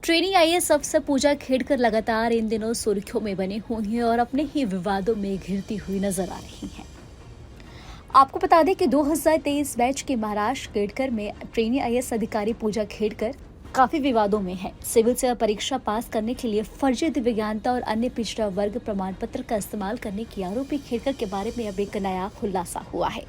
Trainee IAS अफसर पूजा खेड़कर लगातार इन दिनों सुर्खियों में बनी हुई हैं और अपने ही विवादों में घिरती हुई नजर आ रही हैं। आपको बता दें कि 2023 बैच के महाराष्ट्र खेड़कर में ट्रेनी आईएएस अधिकारी पूजा खेड़कर काफी विवादों में है। सिविल सेवा परीक्षा पास करने के लिए फर्जी दिव्यांगता और अन्य पिछड़ा वर्ग प्रमाण पत्र का इस्तेमाल करने की आरोपी खेड़कर के बारे में अब एक नया खुलासा हुआ है।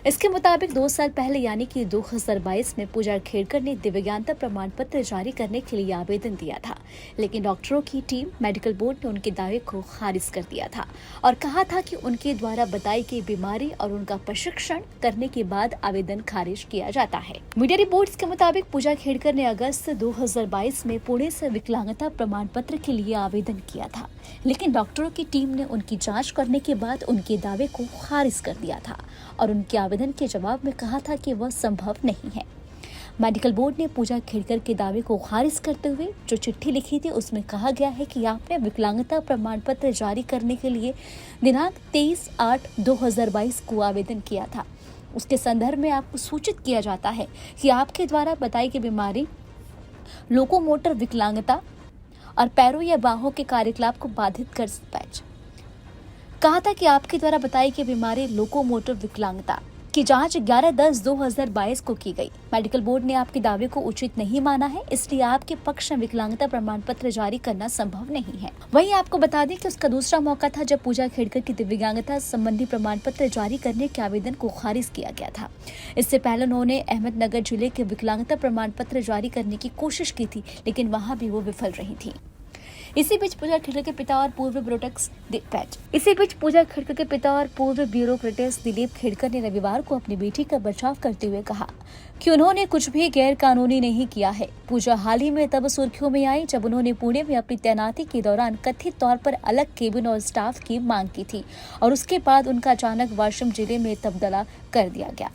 इसके मुताबिक 2 साल पहले यानी कि 2022 में पूजा खेड़कर ने दिव्यांगता प्रमाण पत्र जारी करने के लिए आवेदन दिया था, लेकिन डॉक्टरों की टीम मेडिकल बोर्ड ने उनके दावे को खारिज कर दिया था और कहा था कि उनके द्वारा बताई गई बीमारी और उनका प्रशिक्षण करने के बाद आवेदन खारिज किया जाता है। मीडिया रिपोर्ट्स के मुताबिक पूजा खेड़कर ने अगस्त 2022 में पुणे से विकलांगता प्रमाण पत्र के लिए आवेदन किया था, लेकिन डॉक्टरों की टीम ने उनकी जाँच करने के बाद उनके दावे को खारिज कर दिया था और उनके आवेदन के जवाब में कहा था कि वह संभव नहीं है। मेडिकल बोर्ड ने पूजा खेड़कर के दावे को खारिज करते हुए जो चिट्ठी लिखी थी उसमें कहा गया है कि आपने विकलांगता प्रमाण पत्र जारी करने के लिए दिनांक 23/8/2022 को आवेदन किया था। उसके संदर्भ में आपको सूचित किया जाता है कि आपके द्वारा बताई गई बीमारी लोकोमोटर विकलांगता और पैरों या बाहों के कार्यकलाप को बाधित कर कहा था कि आपके द्वारा बताई गई बीमारी लोकोमोटर विकलांगता की जांच 11/10/2022 को की गई। मेडिकल बोर्ड ने आपके दावे को उचित नहीं माना है, इसलिए आपके पक्ष में विकलांगता प्रमाण पत्र जारी करना संभव नहीं है। वहीं आपको बता दें कि उसका दूसरा मौका था जब पूजा खेड़कर की दिव्यांगता संबंधी प्रमाण पत्र जारी करने के आवेदन को खारिज किया गया था। इससे पहले उन्होंने अहमदनगर जिले के विकलांगता प्रमाण पत्र जारी करने की कोशिश की थी, लेकिन वहाँ भी वो विफल रही थी। इसी बीच पूजा खेड़कर के पिता और पूर्व ब्यूरोक्रेट्स दिलीप खेड़कर ने रविवार को अपनी बेटी का बचाव करते हुए कहा कि उन्होंने कुछ भी गैर कानूनी नहीं किया है। पूजा हाल ही में तब सुर्खियों में आई जब उन्होंने पुणे में अपनी तैनाती के दौरान कथित तौर पर अलग केबिन और स्टाफ की मांग की थी और उसके बाद उनका अचानक वाशिम जिले में तबादला कर दिया गया।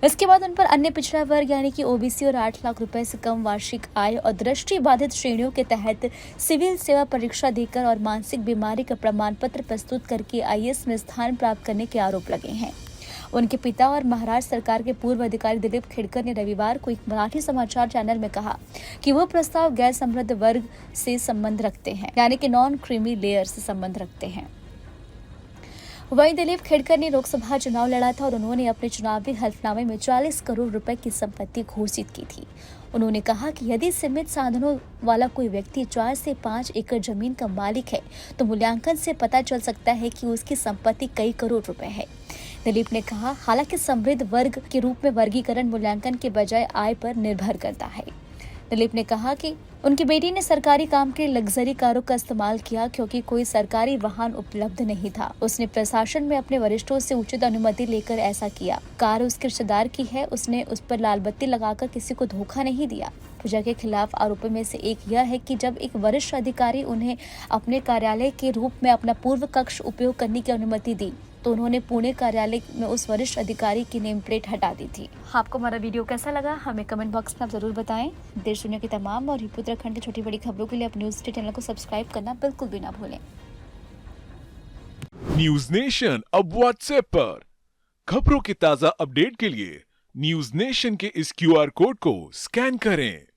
इसके बाद उन पर अन्य पिछड़ा वर्ग यानी कि ओबीसी और 8 लाख रुपए से कम वार्षिक आय और दृष्टि बाधित श्रेणियों के तहत सिविल सेवा परीक्षा देकर और मानसिक बीमारी का प्रमाण पत्र प्रस्तुत करके आईएएस में स्थान प्राप्त करने के आरोप लगे हैं। उनके पिता और महाराष्ट्र सरकार के पूर्व अधिकारी दिलीप खेड़कर ने रविवार को एक मराठी समाचार चैनल में कहा कि वो प्रस्ताव गैर समृद्ध वर्ग से संबंध रखते हैं, यानी कि नॉन क्रीमी लेयर से संबंध रखते हैं। वहीं दिलीप खेड़कर ने लोकसभा चुनाव लड़ा था और उन्होंने अपने चुनावी हल्फनामे में 40 करोड़ रुपए की संपत्ति घोषित की थी। उन्होंने कहा कि यदि सीमित साधनों वाला कोई व्यक्ति 4 से 5 एकड़ जमीन का मालिक है तो मूल्यांकन से पता चल सकता है कि उसकी संपत्ति कई करोड़ रुपए है। दिलीप ने कहा, हालांकि समृद्ध वर्ग के रूप में वर्गीकरण मूल्यांकन के बजाय आय पर निर्भर करता है। दिलीप ने कहा कि उनकी बेटी ने सरकारी काम के लग्जरी कारों का इस्तेमाल किया क्योंकि कोई सरकारी वाहन उपलब्ध नहीं था। उसने प्रशासन में अपने वरिष्ठों से उचित अनुमति लेकर ऐसा किया। कार उसके रिश्तेदार की है, उसने उस पर लाल बत्ती लगाकर किसी को धोखा नहीं दिया। पूजा के खिलाफ आरोपों में से एक यह है कि जब एक वरिष्ठ अधिकारी उन्हें अपने कार्यालय के रूप में अपना पूर्व कक्ष उपयोग करने की अनुमति दी तो उन्होंने पुणे कार्यालय में उस वरिष्ठ अधिकारी की नेम प्लेट हटा दी थी। आपको हमारा वीडियो कैसा लगा हमें कमेंट बॉक्स में आप जरूर बताएं। देश दुनिया की तमाम और उत्तराखंड की छोटी बड़ी खबरों के लिए आप न्यूज़ डे चैनल को सब्सक्राइब करना बिल्कुल भी ना भूलें। न्यूज नेशन अब व्हाट्सएप पर खबरों के ताजा अपडेट के लिए न्यूज नेशन के इस QR कोड को स्कैन करें।